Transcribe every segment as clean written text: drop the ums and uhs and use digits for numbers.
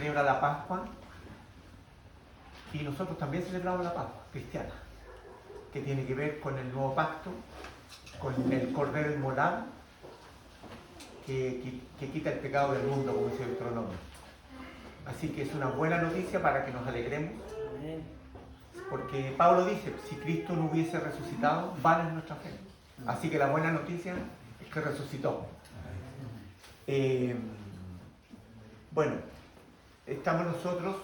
celebra la Pascua y nosotros también celebramos la Pascua cristiana, que tiene que ver con el nuevo pacto, con el Cordero inmolado, que quita el pecado del mundo, como dice Deuteronomio. Así que es una buena noticia para que nos alegremos, porque Pablo dice, si Cristo no hubiese resucitado, vana es nuestra fe. Así que la buena noticia es que resucitó. Bueno, estamos nosotros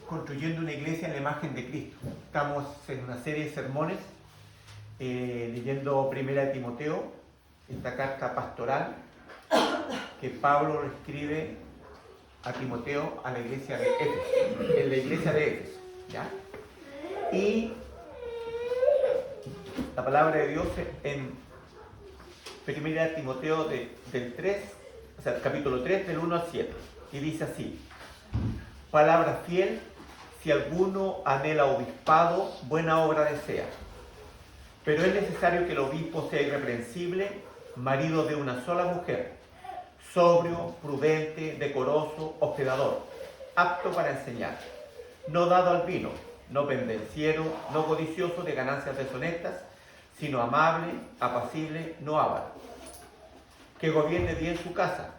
construyendo una iglesia en la imagen de Cristo. Estamos en una serie de sermones leyendo Primera de Timoteo, esta carta pastoral que Pablo le escribe a Timoteo a la iglesia de Éfeso, en la iglesia de Éfeso, ¿ya? Y la palabra de Dios en Primera de Timoteo del 3, o sea, capítulo 3, del 1 al 7, y dice así: palabra fiel, si alguno anhela obispado, buena obra desea. Pero es necesario que el obispo sea irreprensible, marido de una sola mujer, sobrio, prudente, decoroso, hospedador, apto para enseñar, no dado al vino, no pendenciero, no codicioso de ganancias deshonestas, sino amable, apacible, no avaro, que gobierne bien su casa,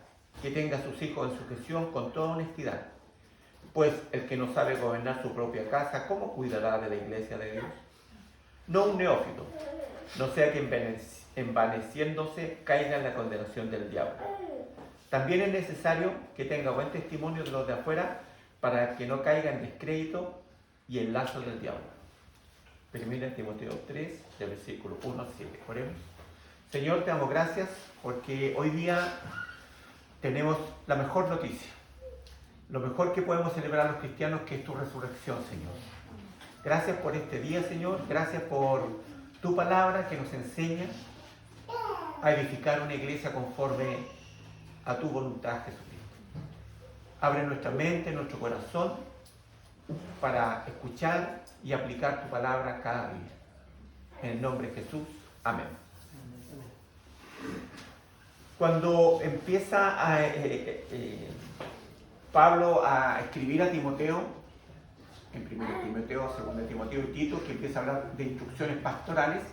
que tenga a sus hijos en sujeción con toda honestidad. Pues el que no sabe gobernar su propia casa, ¿cómo cuidará de la iglesia de Dios? No un neófito, no sea que envaneciéndose caiga en la condenación del diablo. También es necesario que tenga buen testimonio de los de afuera, para que no caiga en descrédito y en lazo del diablo. Primera Timoteo 3, del versículo 1 al 7. Oremos. Señor, te damos gracias porque hoy día tenemos la mejor noticia, lo mejor que podemos celebrar los cristianos, que es tu resurrección, Señor. Gracias por este día, Señor. Gracias por tu palabra que nos enseña a edificar una iglesia conforme a tu voluntad, Jesucristo. Abre nuestra mente, nuestro corazón, para escuchar y aplicar tu palabra cada día. En el nombre de Jesús. Amén. Cuando empieza Pablo a escribir a Timoteo, en 1 Timoteo, 2 Timoteo y Tito, que empieza a hablar de instrucciones pastorales,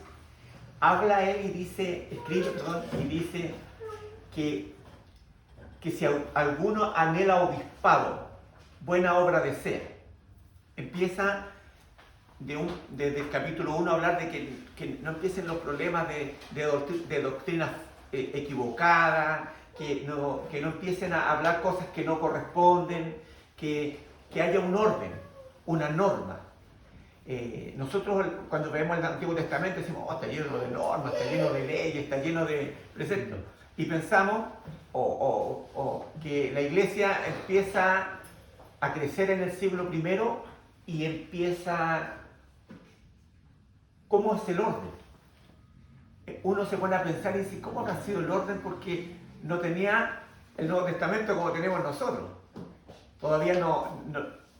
habla él y dice, y dice que si alguno anhela obispado, buena obra desea. Empieza desde el capítulo 1 a hablar de que no empiecen los problemas de doctrinas equivocadas, que no empiecen a hablar cosas que no corresponden, que haya un orden, una norma. Nosotros cuando vemos el Antiguo Testamento decimos, está lleno de normas, está lleno de leyes, está lleno de preceptos, y pensamos que la iglesia empieza a crecer en el siglo I y empieza, ¿cómo es el orden? Uno se pone a pensar y dice, ¿cómo ha sido el orden? Porque no tenía el Nuevo Testamento como tenemos nosotros. Todavía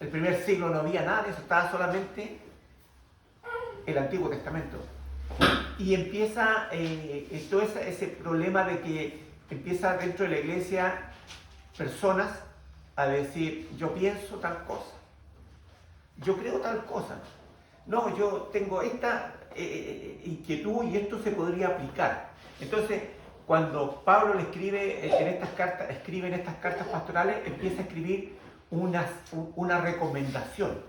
el primer siglo no había nada de eso, estaba solamente el Antiguo Testamento. Y empieza todo ese problema de que empieza dentro de la iglesia personas a decir, yo pienso tal cosa, yo creo tal cosa, no, yo tengo esta inquietud y esto se podría aplicar. Entonces, cuando Pablo le escribe en estas cartas pastorales, empieza a escribir una recomendación,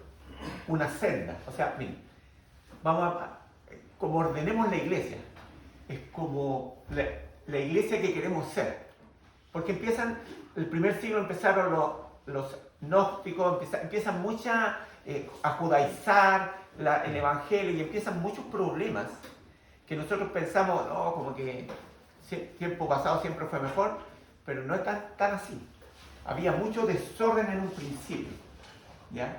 una senda. O sea, miren, como ordenemos la iglesia, es como la iglesia que queremos ser. Porque el primer siglo empezaron los gnósticos, empiezan a judaizar el evangelio y empiezan muchos problemas que nosotros pensamos, no, como que tiempo pasado siempre fue mejor, pero no es tan así. Había mucho desorden en un principio, ¿ya?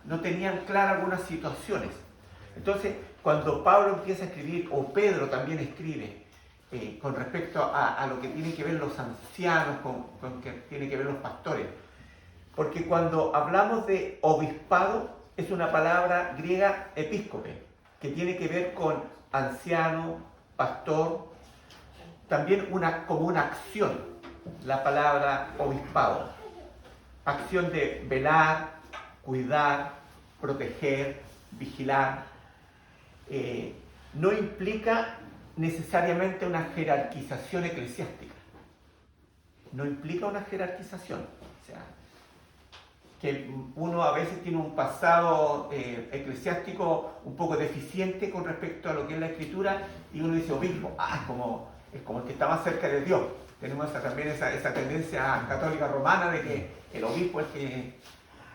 No tenían claras algunas situaciones. Entonces, cuando Pablo empieza a escribir, o Pedro también escribe, con respecto a lo que tienen que ver los ancianos, con que tienen que ver los pastores, porque cuando hablamos de obispado, es una palabra griega episcope, que tiene que ver con anciano, pastor, también como una acción, la palabra obispado. acción de velar, cuidar, proteger, vigilar. No implica necesariamente una jerarquización eclesiástica. No implica una jerarquización. O sea, que uno a veces tiene un pasado eclesiástico un poco deficiente con respecto a lo que es la Escritura, y uno dice obispo, es como el que está más cerca de Dios. Tenemos también esa tendencia católica romana de que el obispo es que,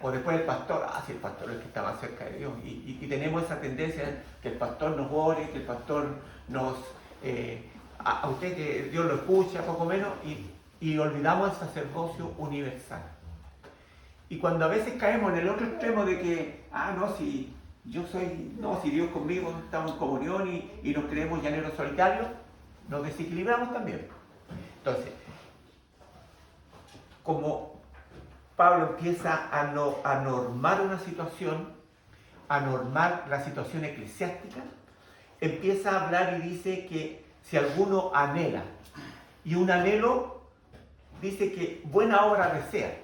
o después el pastor, si el pastor es el que está más cerca de Dios. Y tenemos esa tendencia que el pastor nos ore, que el pastor nos... a usted que Dios lo escucha, poco menos, y olvidamos el sacerdocio universal. Y cuando a veces caemos en el otro extremo de que, si Dios conmigo, estamos en comunión y nos creemos llaneros solitarios, nos desequilibramos también. Entonces, como Pablo empieza a normar una situación, a normar la situación eclesiástica, empieza a hablar y dice que si alguno anhela, y un anhelo dice que buena obra desea.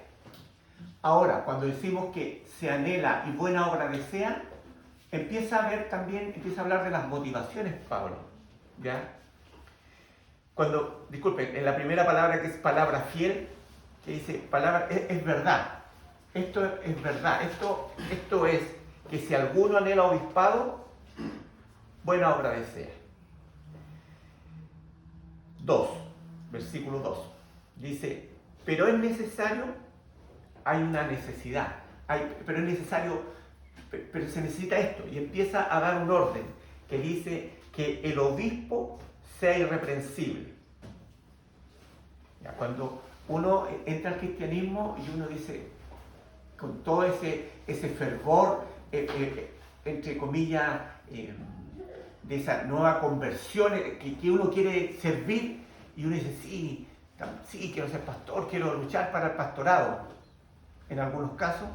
Ahora, cuando decimos que se anhela y buena obra desea, empieza a hablar de las motivaciones, Pablo, ¿ya? Disculpen, en la primera palabra, que es palabra fiel, que dice, es verdad, esto es verdad, esto es que si alguno anhela obispado, buena obra desea. 2, versículo 2, dice, pero es necesario, hay una necesidad, pero se necesita esto, y empieza a dar un orden que dice que el obispo sea irreprensible. Ya, cuando uno entra al cristianismo y uno dice, con todo ese fervor, entre comillas, de esa nueva conversión que uno quiere servir, y uno dice, sí, quiero ser pastor, quiero luchar para el pastorado, en algunos casos,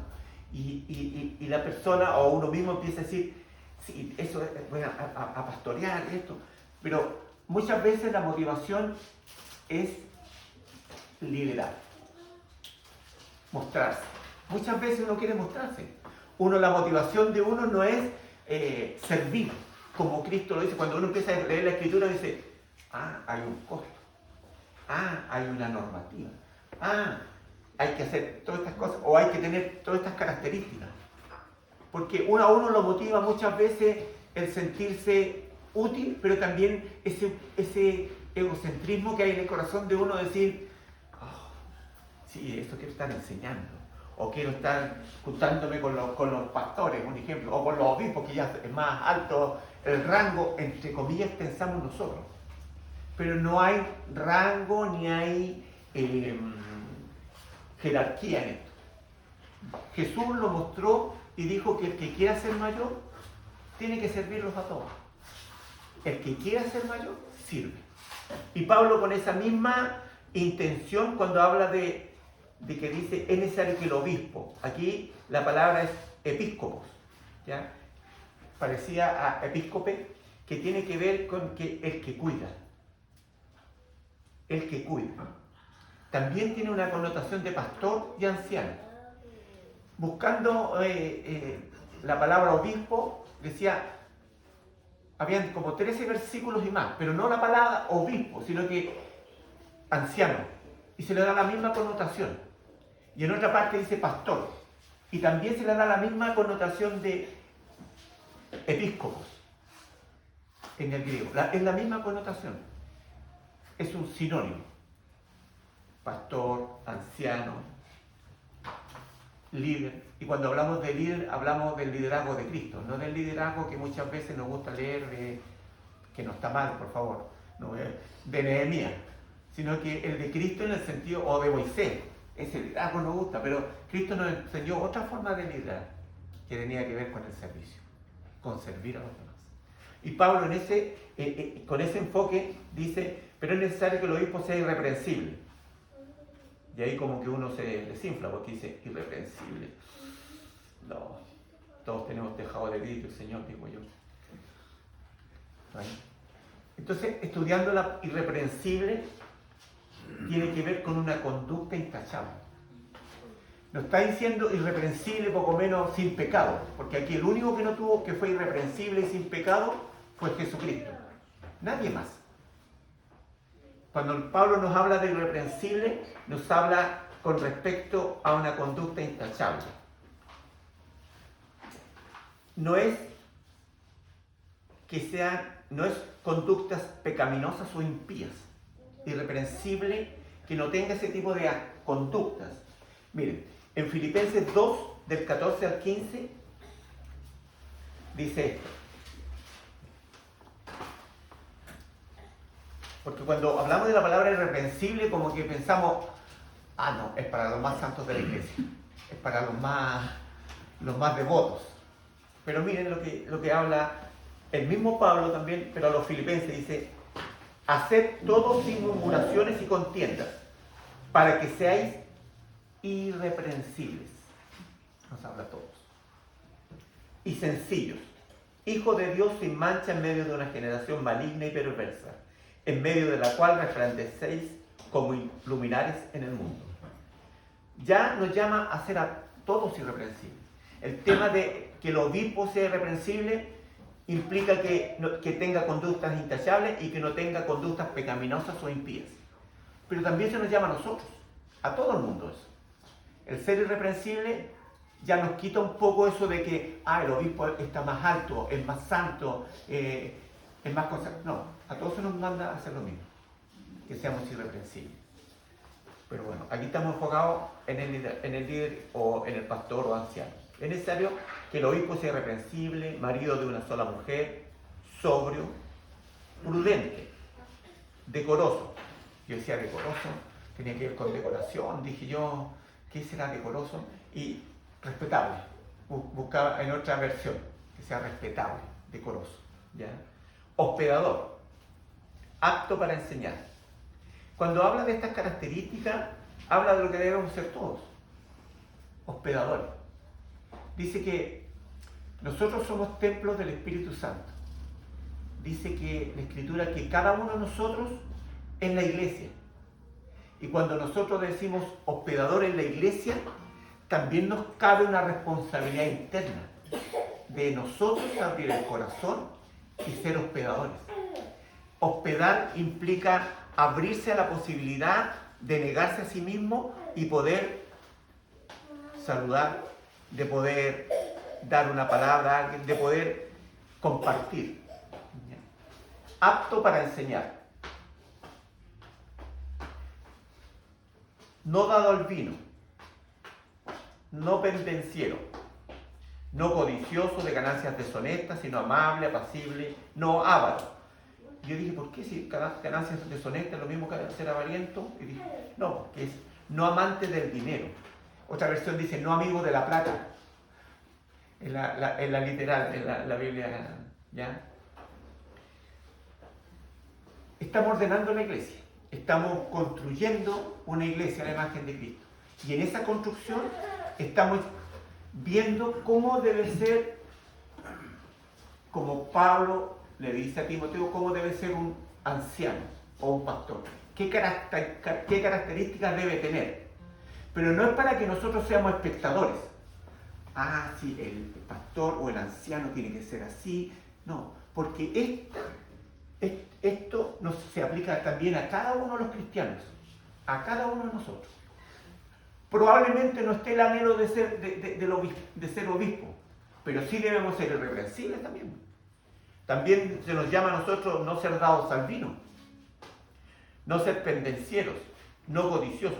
y la persona o uno mismo empieza a decir, sí, eso voy a pastorear, esto, pero muchas veces la motivación es liderar, mostrarse. Muchas veces uno quiere mostrarse. La motivación de uno no es servir, como Cristo lo dice. Cuando uno empieza a leer la Escritura, dice, hay un costo, hay una normativa, hay que hacer todas estas cosas, o hay que tener todas estas características. Porque a uno lo motiva muchas veces el sentirse útil, pero también ese egocentrismo que hay en el corazón de uno, decir, sí, esto quiero estar enseñando, o quiero estar juntándome con los pastores, un ejemplo, o con los obispos, que ya es más alto el rango, entre comillas, pensamos nosotros. Pero no hay rango ni hay jerarquía en esto. Jesús lo mostró y dijo que el que quiera ser mayor tiene que servirlos a todos. El que quiera ser mayor sirve. Y Pablo, con esa misma intención, cuando habla de que dice es necesario que el obispo, aquí la palabra es episcopos, ¿ya? Parecía a episcope, que tiene que ver con que el que cuida. El que cuida. También tiene una connotación de pastor y anciano. Buscando la palabra obispo, decía, habían como 13 versículos y más, pero no la palabra obispo, sino que anciano. Y se le da la misma connotación. Y en otra parte dice pastor. Y también se le da la misma connotación de episcopos en el griego. Es la misma connotación. Es un sinónimo. Pastor, anciano, líder. Y cuando hablamos de líder, hablamos del liderazgo de Cristo, no del liderazgo que muchas veces nos gusta leer, que no está mal, por favor, no, de Nehemías, sino que el de Cristo en el sentido, o de Moisés. Ese liderazgo nos gusta, pero Cristo nos enseñó otra forma de liderar, que tenía que ver con el servicio, con servir a los demás. Y Pablo con ese enfoque dice, pero es necesario que el obispo sea irreprensible. Y ahí como que uno se desinfla porque dice, irreprensible. No, todos tenemos tejado de vidrio, Señor, digo yo. ¿Vale? Entonces, estudiando la irreprensible, tiene que ver con una conducta intachable. No está diciendo irreprensible, poco menos sin pecado, porque aquí el único que no tuvo, que fue irreprensible y sin pecado, fue Jesucristo. Nadie más. Cuando Pablo nos habla de irreprensible, nos habla con respecto a una conducta intachable. No es conductas pecaminosas o impías. Irreprensible, que no tenga ese tipo de conductas. Miren, en Filipenses 2, del 14 al 15, dice esto. Porque cuando hablamos de la palabra irreprensible, como que pensamos, no, es para los más santos de la iglesia, es para los más devotos. Pero miren lo que habla el mismo Pablo también, pero a los filipenses dice, haced todo sin murmuraciones y contiendas, para que seáis irreprensibles. Nos habla a todos. Y sencillos, hijos de Dios sin mancha en medio de una generación maligna y perversa, en medio de la cual resplandecéis como luminares en el mundo. Ya nos llama a ser a todos irreprensibles. El tema de que el obispo sea irreprensible implica que tenga conductas intachables y que no tenga conductas pecaminosas o impías. Pero también se nos llama a nosotros, a todo el mundo eso. El ser irreprensible ya nos quita un poco eso de que el obispo está más alto, es más santo, es más cosa. No, a todos se nos manda a hacer lo mismo, que seamos irreprensibles. Pero bueno, aquí estamos enfocados en el líder o en el pastor o anciano. Es necesario que el obispo sea irreprensible, marido de una sola mujer, sobrio, prudente, decoroso. Yo decía decoroso, tenía que ver con decoración, dije yo, ¿qué será decoroso? Y respetable. Buscaba en otra versión, que sea respetable, decoroso. ¿Ya? Hospedador, apto para enseñar. Cuando habla de estas características, habla de lo que debemos ser todos. Hospedadores. Dice que nosotros somos templos del Espíritu Santo. Dice que la Escritura que cada uno de nosotros es la iglesia. Y cuando nosotros decimos hospedador en la iglesia, también nos cabe una responsabilidad interna de nosotros abrir el corazón y ser hospedadores. Hospedar implica abrirse a la posibilidad de negarse a sí mismo y poder saludar, de poder dar una palabra a alguien, de poder compartir. Apto para enseñar. No dado al vino, no pendenciero, no codicioso de ganancias deshonestas, sino amable, apacible, no avaro. Yo dije, ¿por qué si ganancias deshonestas es lo mismo que ser avariento? Y dije, no, porque es no amante del dinero. Otra versión dice, no amigo de la plata. En la literal, en la Biblia, ¿ya? Estamos ordenando la iglesia. Estamos construyendo una iglesia a la imagen de Cristo. Y en esa construcción estamos viendo cómo debe ser, como Pablo le dice a Timoteo, cómo debe ser un anciano o un pastor. ¿Qué características debe tener? Pero no es para que nosotros seamos espectadores. Sí, el pastor o el anciano tiene que ser así. No, porque esto se aplica también a cada uno de los cristianos, a cada uno de nosotros. Probablemente no esté el anhelo de ser obispo, pero sí debemos ser irreprensibles también. También se nos llama a nosotros no ser dados al vino, no ser pendencieros, no codiciosos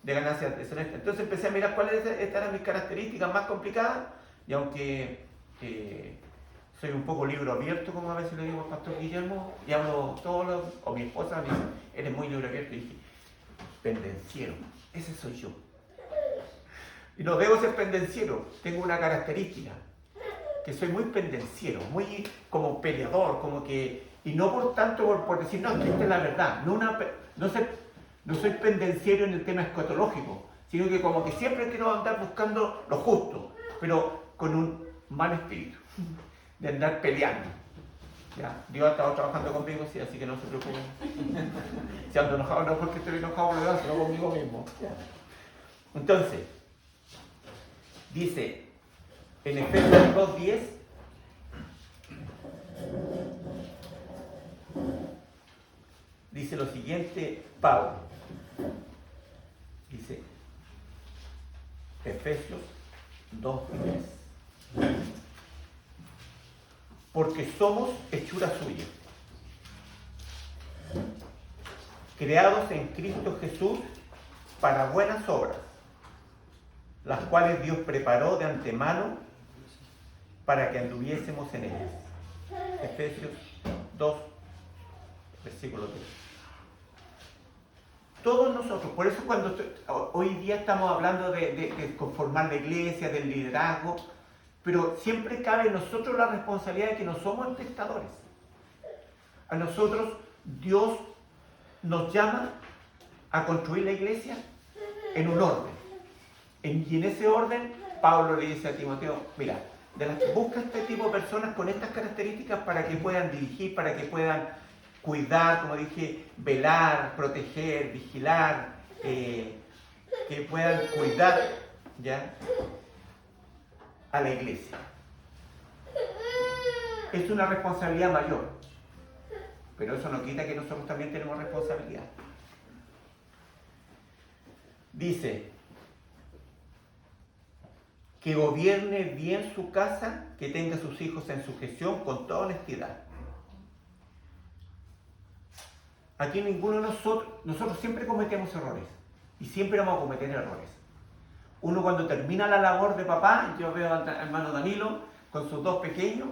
de ganancias deshonestas. Entonces empecé a mirar cuáles eran mis características más complicadas, y aunque soy un poco libro abierto, como a veces le digo al pastor Guillermo, y hablo o mi esposa me dice, eres muy libro abierto, y dije, pendenciero, ese soy yo. Y no debo ser pendenciero, tengo una característica, que soy muy pendenciero, muy como peleador, como que, y no por tanto por decir, no, esta es la verdad, no soy pendenciero en el tema escatológico, sino que como que siempre quiero andar buscando lo justo, pero con un mal espíritu, de andar peleando. ¿Ya? Dios ha estado trabajando conmigo, sí, así que no se preocupen. Si ando enojado, no porque estoy enojado, sino conmigo mismo. ¿Ya? Entonces, Dice en Efesios 2:10, dice lo siguiente Pablo. Dice Efesios 2:10. Porque somos hechura suya, creados en Cristo Jesús para buenas obras, las cuales Dios preparó de antemano para que anduviésemos en ellas. Efesios 2, versículo 3. Todos nosotros, por eso cuando hoy día estamos hablando de conformar la iglesia, del liderazgo, pero siempre cabe en nosotros la responsabilidad de que no somos espectadores. A nosotros Dios nos llama a construir la iglesia en un orden. Y en ese orden, Pablo le dice a Timoteo, mira, busca este tipo de personas con estas características para que puedan dirigir, para que puedan cuidar, como dije, velar, proteger, vigilar, que puedan cuidar, ¿ya?, a la iglesia. Es una responsabilidad mayor, pero eso no quita que nosotros también tenemos responsabilidad. Dice que gobierne bien su casa, que tenga a sus hijos en sujeción con toda honestidad. Aquí ninguno de nosotros siempre cometemos errores y siempre vamos a cometer errores. Uno cuando termina la labor de papá, yo veo al hermano Danilo con sus dos pequeños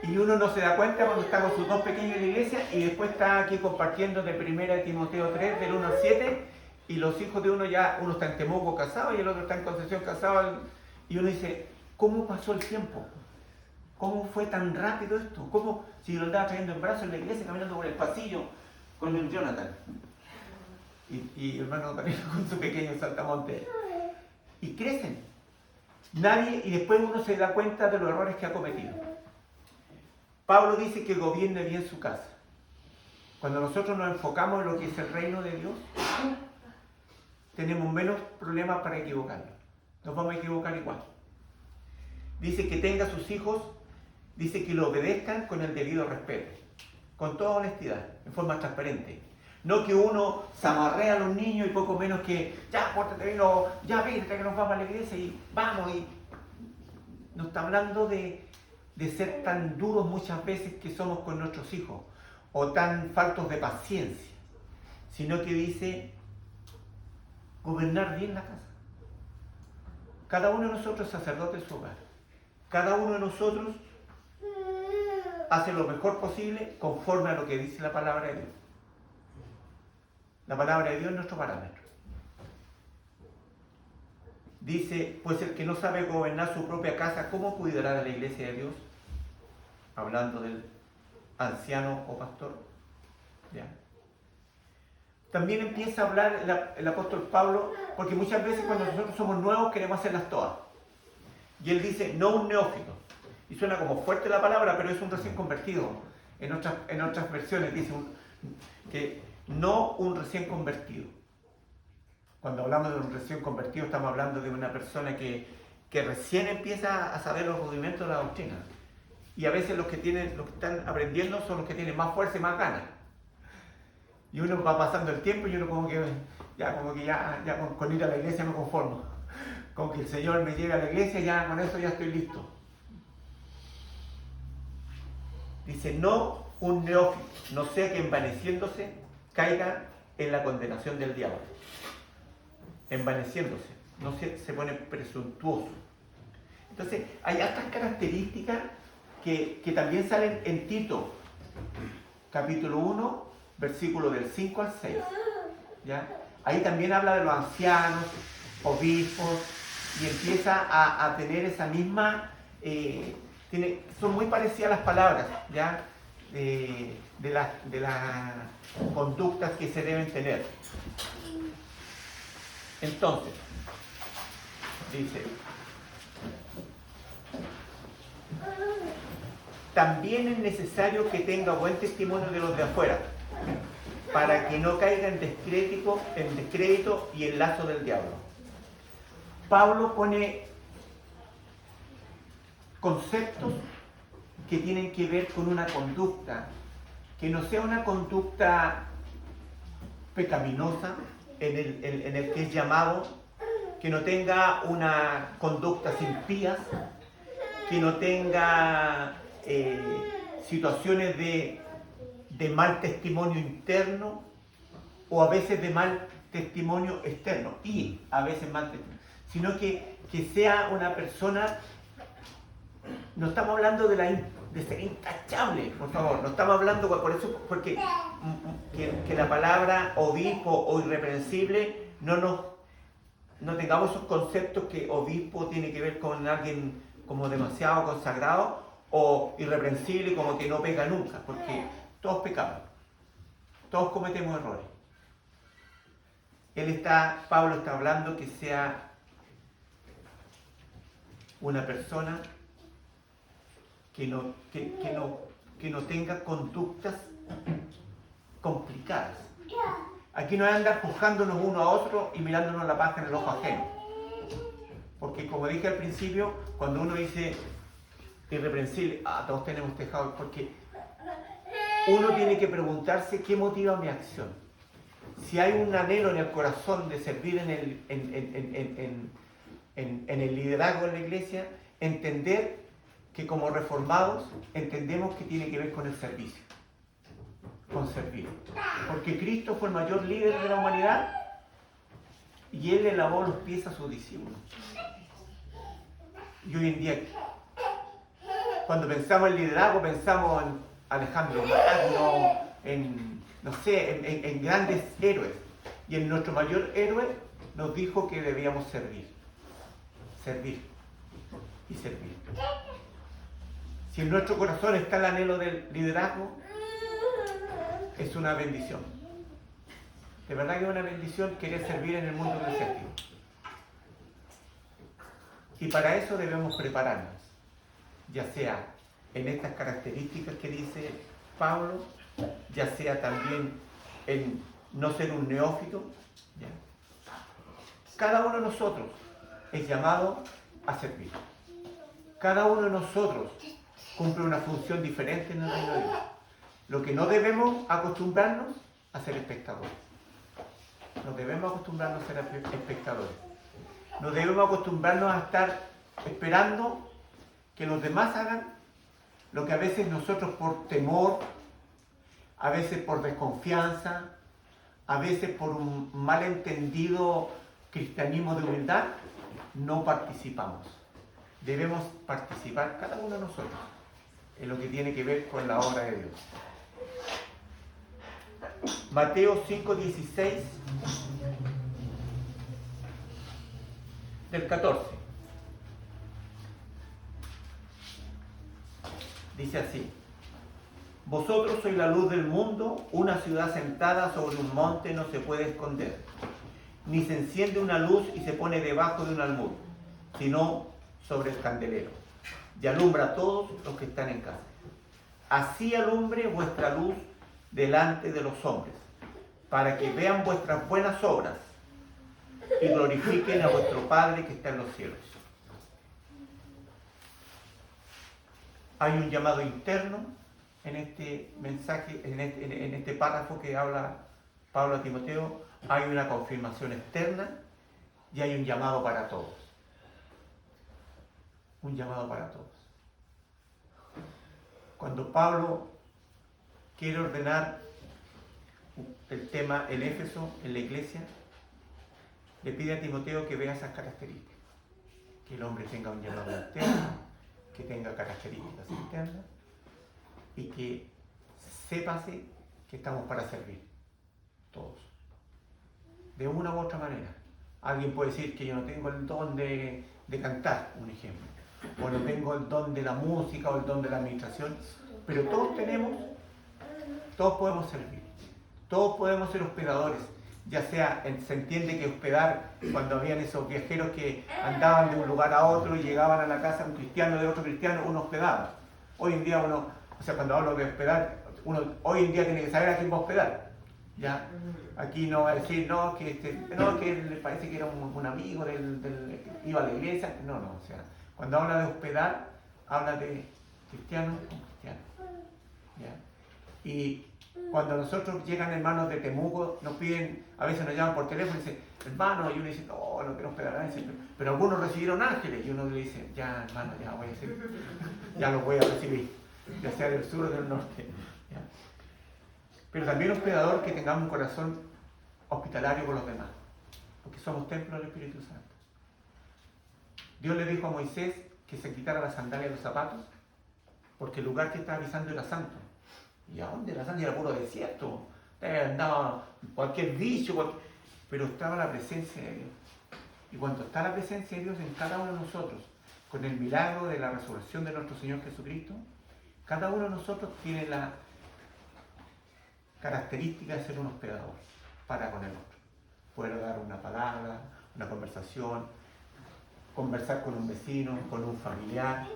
y uno no se da cuenta cuando está con sus dos pequeños en la iglesia y después está aquí compartiendo de 1 Timoteo 3, del 1 al 7, y los hijos de uno está en Temuco casado y el otro está en Concepción casado, y uno dice, ¿cómo pasó el tiempo? ¿Cómo fue tan rápido esto? ¿Cómo si lo andaba trayendo en brazos en la iglesia, caminando por el pasillo con el Jonathan? Y el hermano Danilo con su pequeño saltamonte. Y crecen. Y después uno se da cuenta de los errores que ha cometido. Pablo dice que gobierne bien su casa. Cuando nosotros nos enfocamos en lo que es el reino de Dios, tenemos menos problemas para equivocarnos. Nos vamos a equivocar igual. Dice que tenga a sus hijos, dice que lo obedezcan con el debido respeto, con toda honestidad, en forma transparente. No que uno zamarrea a los niños y poco menos que, ya, pórtate bien, ya vente que nos vamos a la iglesia y vamos. Y no está hablando de ser tan duros muchas veces que somos con nuestros hijos, o tan faltos de paciencia, sino que dice gobernar bien la casa. Cada uno de nosotros es sacerdote de su hogar. Cada uno de nosotros hace lo mejor posible conforme a lo que dice la palabra de Dios. La palabra de Dios es nuestro parámetro. Dice, pues el que no sabe gobernar su propia casa, ¿cómo cuidará de la iglesia de Dios? Hablando del anciano o pastor. ¿Ya? También empieza a hablar el apóstol Pablo, porque muchas veces cuando nosotros somos nuevos queremos hacerlas todas. Y él dice, no un neófito. Y suena como fuerte la palabra, pero es un recién convertido. En otras versiones dice que no un recién convertido. Cuando hablamos de un recién convertido estamos hablando de una persona que recién empieza a saber los rudimentos de la doctrina. Y a veces los que están aprendiendo son los que tienen más fuerza y más ganas. Y uno va pasando el tiempo y uno como que ya con ir a la iglesia me conformo. Con que el Señor me lleve a la iglesia, ya con eso ya estoy listo. Dice, no un neófito, no sea que envaneciéndose caiga en la condenación del diablo. Envaneciéndose, no se pone presuntuoso. Entonces, hay otras características que también salen en Tito, capítulo 1, versículo del 5 al 6. ¿Ya? Ahí también habla de los ancianos, obispos, y empieza a tener esa misma... son muy parecidas las palabras, ¿ya? De las conductas que se deben tener. Entonces, dice, también es necesario que tenga buen testimonio de los de afuera, para que no caiga en descrédito y en lazo del diablo. Pablo pone conceptos que tienen que ver con una conducta, que no sea una conducta pecaminosa en el que es llamado, que no tenga una conductas impías, que no tenga situaciones de mal testimonio interno o a veces de mal testimonio externo, y a veces mal testimonio, sino que sea una persona. No estamos hablando de ser intachable, por favor. No estamos hablando, por eso, porque que la palabra obispo o irreprensible no tengamos esos conceptos que obispo tiene que ver con alguien como demasiado consagrado o irreprensible como que no peca nunca, porque todos pecamos, todos cometemos errores. Pablo está hablando que sea una persona que no tenga conductas complicadas. Aquí no es andar juzgándonos uno a otro y mirándonos la paja en el ojo ajeno. Porque como dije al principio, cuando uno dice irreprensible, todos tenemos tejado, porque uno tiene que preguntarse qué motiva mi acción. Si hay un anhelo en el corazón de servir en el liderazgo de la iglesia, entender que como reformados entendemos que tiene que ver con el servicio, con servir. Porque Cristo fue el mayor líder de la humanidad y Él le lavó los pies a sus discípulos. Y hoy en día, cuando pensamos en liderazgo, pensamos en Alejandro Magno, en grandes héroes. Y en nuestro mayor héroe nos dijo que debíamos servir y servir. Si en nuestro corazón está el anhelo del liderazgo, es una bendición. De verdad que es una bendición querer servir en el mundo eclesiástico. Y para eso debemos prepararnos, ya sea en estas características que dice Pablo, ya sea también en no ser un neófito. ¿Ya? Cada uno de nosotros es llamado a servir. Cada uno de nosotros cumple una función diferente en el reino de Dios. Lo que no debemos acostumbrarnos a ser espectadores. No debemos acostumbrarnos a ser espectadores. No debemos acostumbrarnos a estar esperando que los demás hagan lo que a veces nosotros por temor, a veces por desconfianza, a veces por un malentendido cristianismo de humildad, no participamos. Debemos participar cada uno de nosotros en lo que tiene que ver con la obra de Dios. Mateo 5:16 del 14. Dice así: vosotros sois la luz del mundo, una ciudad sentada sobre un monte no se puede esconder, ni se enciende una luz y se pone debajo de un almud, sino sobre el candelero, y alumbra a todos los que están en casa. Así alumbre vuestra luz delante de los hombres, para que vean vuestras buenas obras y glorifiquen a vuestro Padre que está en los cielos. Hay un llamado interno en este mensaje, en este párrafo que habla Pablo a Timoteo. Hay una confirmación externa y hay un llamado para todos. Un llamado para todos. Cuando Pablo quiere ordenar el tema en Éfeso, en la iglesia, le pide a Timoteo que vea esas características. Que el hombre tenga un llamado interno, que tenga características internas y que sépase que estamos para servir, todos. De una u otra manera. Alguien puede decir que yo no tengo el don de cantar, un ejemplo, o no tengo el don de la música o el don de la administración, pero todos podemos servir, todos podemos ser hospedadores, ya sea, se entiende que hospedar, cuando habían esos viajeros que andaban de un lugar a otro y llegaban a la casa de un cristiano, de otro cristiano, uno hospedaba. Hoy en día cuando hablo de hospedar, uno hoy en día tiene que saber a quién va a hospedar. ¿Ya? Aquí no va a decir, no, que le parece que era un amigo que iba a la iglesia. No, no, o sea, cuando habla de hospedar, habla de cristiano con cristiano. ¿Ya? Y cuando nosotros llegan hermanos de Temuco, nos piden, a veces nos llaman por teléfono y dicen, hermano, y uno dice, no, no quiero hospedar a nadie, pero algunos recibieron ángeles, y uno le dice, ya hermano, ya voy a decir, ya los voy a recibir, ya sea del sur o del norte. ¿Ya? Pero también hospedador que tengamos un corazón hospitalario con los demás, porque somos templo del Espíritu Santo. Dios le dijo a Moisés que se quitara las sandalias y los zapatos, porque el lugar que estaba pisando era santo. ¿Y a dónde era santo? Era puro desierto. Andaba cualquier bicho, pero estaba la presencia de Dios. Y cuando está la presencia de Dios en cada uno de nosotros, con el milagro de la resurrección de nuestro Señor Jesucristo, cada uno de nosotros tiene la característica de ser un hospedador para con el otro. Poder dar una palabra, una conversación, conversar con un vecino, con un familiar.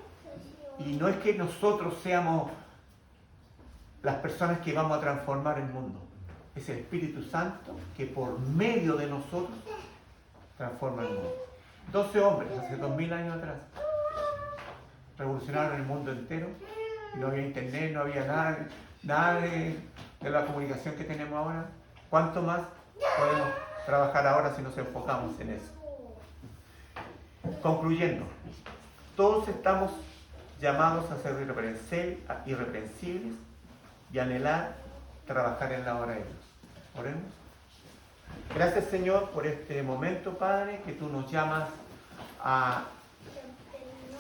Y no es que nosotros seamos las personas que vamos a transformar el mundo. Es el Espíritu Santo que por medio de nosotros transforma el mundo. 12 hombres hace 2000 años atrás revolucionaron el mundo entero. No había internet, no había nada de la comunicación que tenemos ahora. ¿Cuánto más podemos trabajar ahora si nos enfocamos en eso? Concluyendo, todos estamos llamados a ser irreprensibles y anhelar trabajar en la obra de Dios. Oremos. Gracias, Señor, por este momento, Padre, que tú nos llamas a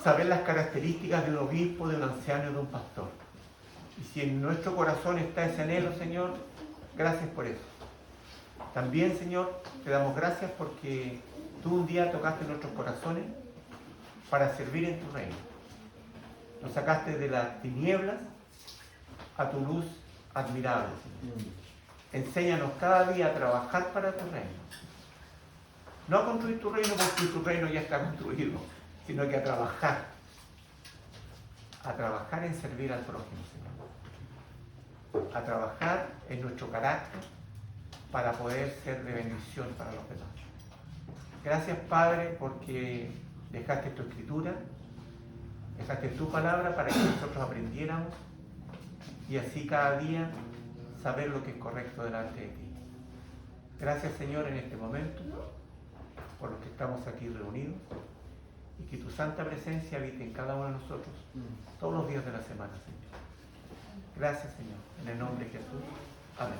saber las características de un obispo, de un anciano y de un pastor. Y si en nuestro corazón está ese anhelo, Señor, gracias por eso. También, Señor, te damos gracias porque tú un día tocaste nuestros corazones para servir en tu reino. Nos sacaste de las tinieblas a tu luz admirable, Señor. Enséñanos cada día a trabajar para tu reino. No a construir tu reino porque tu reino ya está construido, sino que a trabajar en servir al prójimo, Señor. A trabajar en nuestro carácter para poder ser de bendición para los demás. Gracias, Padre, porque dejaste tu escritura, dejaste tu palabra para que nosotros aprendiéramos y así cada día saber lo que es correcto delante de ti. Gracias, Señor, en este momento por los que estamos aquí reunidos y que tu santa presencia habite en cada uno de nosotros todos los días de la semana, Señor. Gracias, Señor, en el nombre de Jesús. Amén.